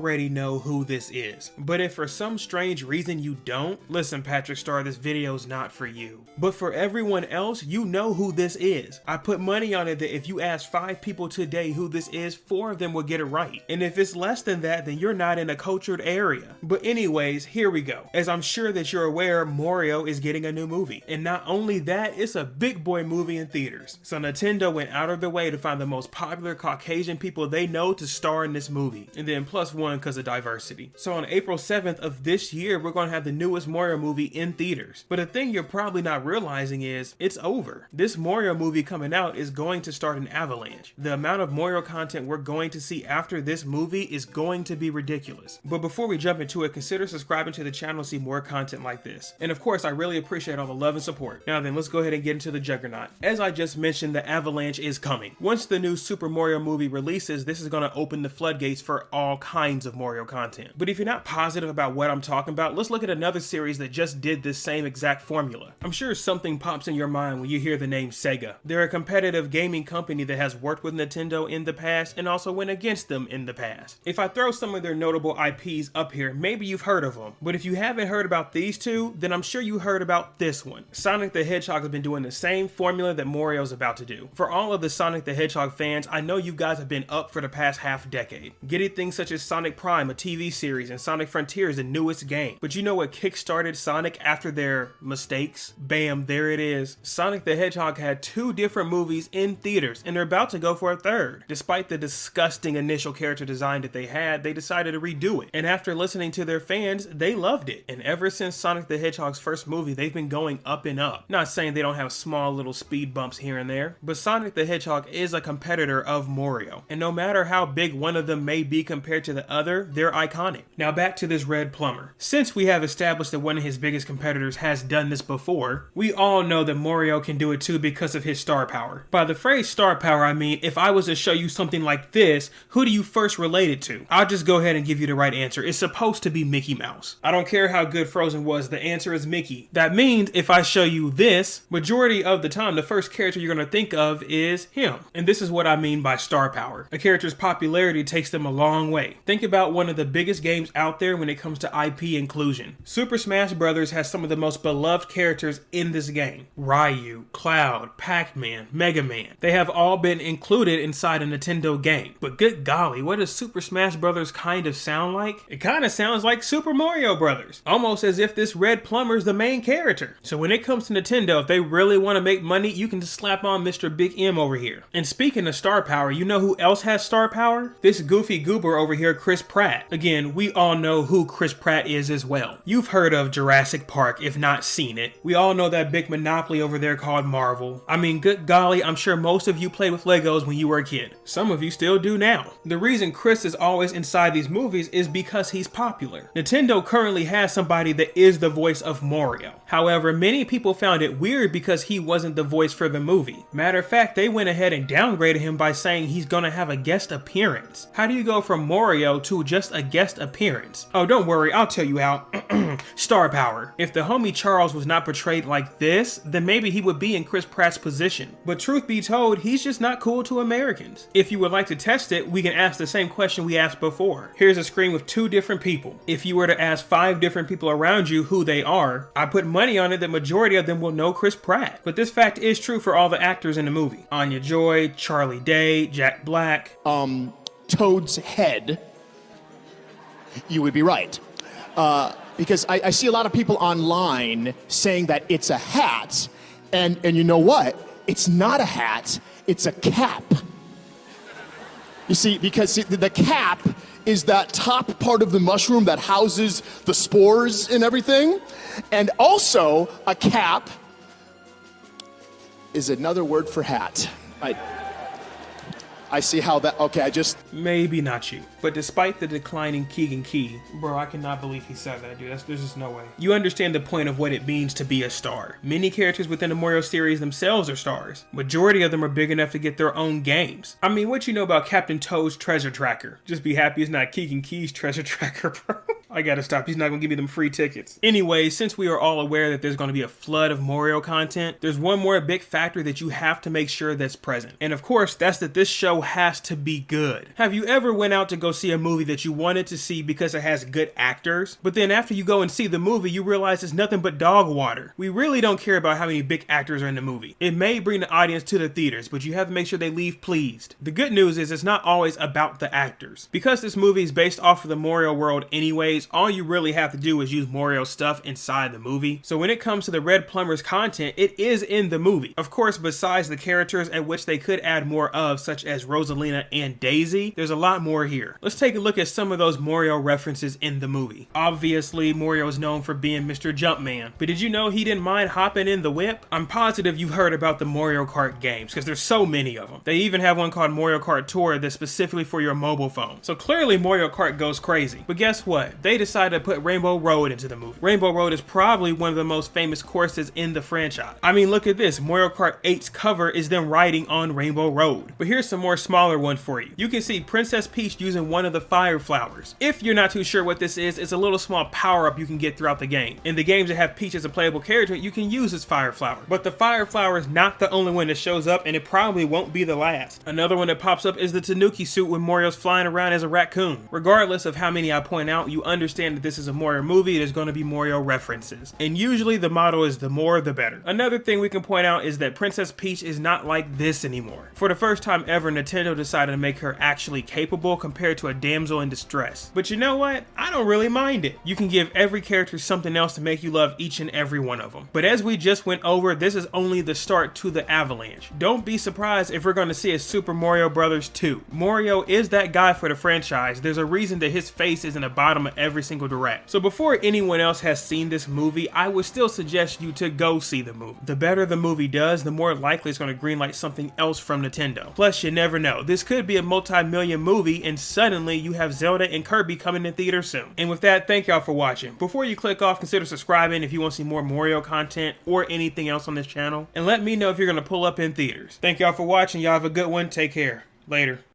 already know who this is. But if for some strange reason you don't, listen Patrick Star, this video's not for you. But for everyone else, you know who this is. I put money on it that if you ask 5 people today who this is, 4 of them will get it right. And if it's less than that, then you're not in a cultured area. But anyways, here we go. As I'm sure that you're aware, Mario is getting a new movie. And not only that, it's a big boy movie in theaters. So Nintendo went out of their way to find the most popular Caucasian people they know to star in this movie. And then +1 because of diversity. So on April 7th of this year, we're going to have the newest Mario movie in theaters. But the thing you're probably not realizing is, it's over. This Mario movie coming out is going to start an avalanche. The amount of Mario content we're going to see after this movie is going to be ridiculous. But before we jump into it, consider subscribing to the channel to see more content like this. And of course, I really appreciate all the love and support. Now then, let's go ahead and get into the juggernaut. As I just mentioned, the avalanche is coming. Once the new Super Mario movie releases, this is going to open the floodgates for all kinds of Mario content. But if you're not positive about what I'm talking about, let's look at another series that just did this same exact formula. I'm sure something pops in your mind when you hear the name Sega. They're a competitive gaming company that has worked with Nintendo in the past and also went against them in the past. If I throw some of their notable IPs up here, maybe you've heard of them. But if you haven't heard about these two, then I'm sure you heard about this one. Sonic the Hedgehog has been doing the same formula that Mario's about to do. For all of the Sonic the Hedgehog fans, I know you guys have been up for the past half decade, getting things such as Sonic Prime, a TV series, and Sonic Frontiers, the newest game. But you know what kickstarted Sonic after their mistakes? Bam, there it is. Sonic the Hedgehog had 2 different movies in theaters, and they're about to go for a 3rd. Despite the disgusting initial character design that they had, they decided to redo it. And after listening to their fans, they loved it. And ever since Sonic the Hedgehog's first movie, they've been going up and up. Not saying they don't have small little speed bumps here and there, but Sonic the Hedgehog is a competitor of Mario. And no matter how big one of them may be compared to the other, they're iconic. Now back to this Red Plumber. Since we have established that one of his biggest competitors has done this before, we all know that Mario can do it too because of his star power. By the phrase star power, I mean, if I was to show you something like this, who do you first relate it to? I'll just go ahead and give you the right answer. It's supposed to be Mickey Mouse. I don't care how good Frozen was, the answer is Mickey. That means if I show you this, majority of the time, the first character you're going to think of is him. And this is what I mean by star power. A character's popularity takes them a long way. Think about one of the biggest games out there when it comes to IP inclusion. Super Smash Bros. Has some of the most beloved characters in this game. Ryu, Cloud, Pac-Man, Mega Man. They have all been included inside a Nintendo game. But good golly, what does Super Smash Bros. Kind of sound like? It kind of sounds like Super Mario Bros. Almost as if this Red Plumber is the main character. So when it comes to Nintendo, if they really want to make money, you can just slap on Mr. Big M over here. And speaking of star power, you know who else has star power? This goofy goober over here, Chris Pratt. Again, we all know who Chris Pratt is as well. You've heard of Jurassic Park, if not seen it. We all know that big monopoly over there called Marvel. I mean, good golly, I'm sure most of you played with Legos when you were a kid. Some of you still do now. The reason Chris is always inside these movies is because he's popular. Nintendo currently has somebody that is the voice of Mario. However, many people found it weird because he wasn't the voice for the movie. Matter of fact, they went ahead and downgraded him by saying he's gonna have a guest appearance. How do you go from Mario to just a guest appearance? Oh, don't worry, I'll tell you how. Star power. If the homie Charles was not portrayed like this, then maybe he would be in Chris Pratt's position. But truth be told, he's just not cool to Americans. If you would like to test it, we can ask the same question we asked before. Here's a screen with 2 different people. If you were to ask 5 different people around you who they are, I put money on it that majority of them will know Chris Pratt. But this fact is true for all the actors in the movie. Anya Joy, Charlie Day, Jack Black. Toad's head, you would be right. Because I see a lot of people online saying that it's a hat, and you know what? It's not a hat, it's a cap. You see, because the cap is that top part of the mushroom that houses the spores and everything. And also, a cap is another word for hat. I see how that, okay, Maybe not you. But despite the declining Keegan Key, bro, I cannot believe he said that, dude. There's just no way. You understand the point of what it means to be a star. Many characters within the Mario series themselves are stars. Majority of them are big enough to get their own games. I mean, what you know about Captain Toad's treasure tracker? Just be happy it's not Keegan Key's treasure tracker, bro. I gotta stop. He's not gonna give me them free tickets. Anyway, since we are all aware that there's gonna be a flood of Mario content, there's one more big factor that you have to make sure that's present. And of course, that's that this show has to be good. Have you ever went out to go see a movie that you wanted to see because it has good actors, but then after you go and see the movie, you realize it's nothing but dog water? We really don't care about how many big actors are in the movie. It may bring the audience to the theaters, but you have to make sure they leave pleased. The good news is it's not always about the actors. Because this movie is based off of the Mario world anyways, all you really have to do is use Mario stuff inside the movie. So when it comes to the Red Plumber's content, it is in the movie. Of course, besides the characters at which they could add more of, such as Rosalina and Daisy, there's a lot more here. Let's take a look at some of those Mario references in the movie. Obviously, Mario is known for being Mr. Jumpman, but did you know he didn't mind hopping in the whip? I'm positive you've heard about the Mario Kart games, because there's so many of them. They even have one called Mario Kart Tour that's specifically for your mobile phone. So clearly Mario Kart goes crazy. But guess what? They decided to put Rainbow Road into the movie. Rainbow Road is probably one of the most famous courses in the franchise. I mean, look at this. Mario Kart 8's cover is them riding on Rainbow Road. But here's some more smaller one for you. You can see Princess Peach using one of the fire flowers. If you're not too sure what this is, it's a little small power-up you can get throughout the game. In the games that have Peach as a playable character, you can use this fire flower. But the fire flower is not the only one that shows up, and it probably won't be the last. Another one that pops up is the Tanuki suit when Mario's flying around as a raccoon. Regardless of how many I point out, you understand that this is a Mario movie, there's going to be Mario references. And usually the motto is the more the better. Another thing we can point out is that Princess Peach is not like this anymore. For the first time ever, Nintendo decided to make her actually capable compared to a damsel in distress. But you know what? I don't really mind it. You can give every character something else to make you love each and every one of them. But as we just went over, this is only the start to the Avalanche. Don't be surprised if we're going to see a Super Mario Bros. 2. Mario is that guy for the franchise. There's a reason that his face is in the bottom of every single direct. So before anyone else has seen this movie, I would still suggest you to go see the movie. The better the movie does, the more likely it's going to greenlight something else from Nintendo. Plus, you never know. This could be a multi-million movie and suddenly you have Zelda and Kirby coming in theaters soon. And with that, thank y'all for watching. Before you click off, consider subscribing if you want to see more Mario content or anything else on this channel. And let me know if you're going to pull up in theaters. Thank y'all for watching. Y'all have a good one. Take care. Later.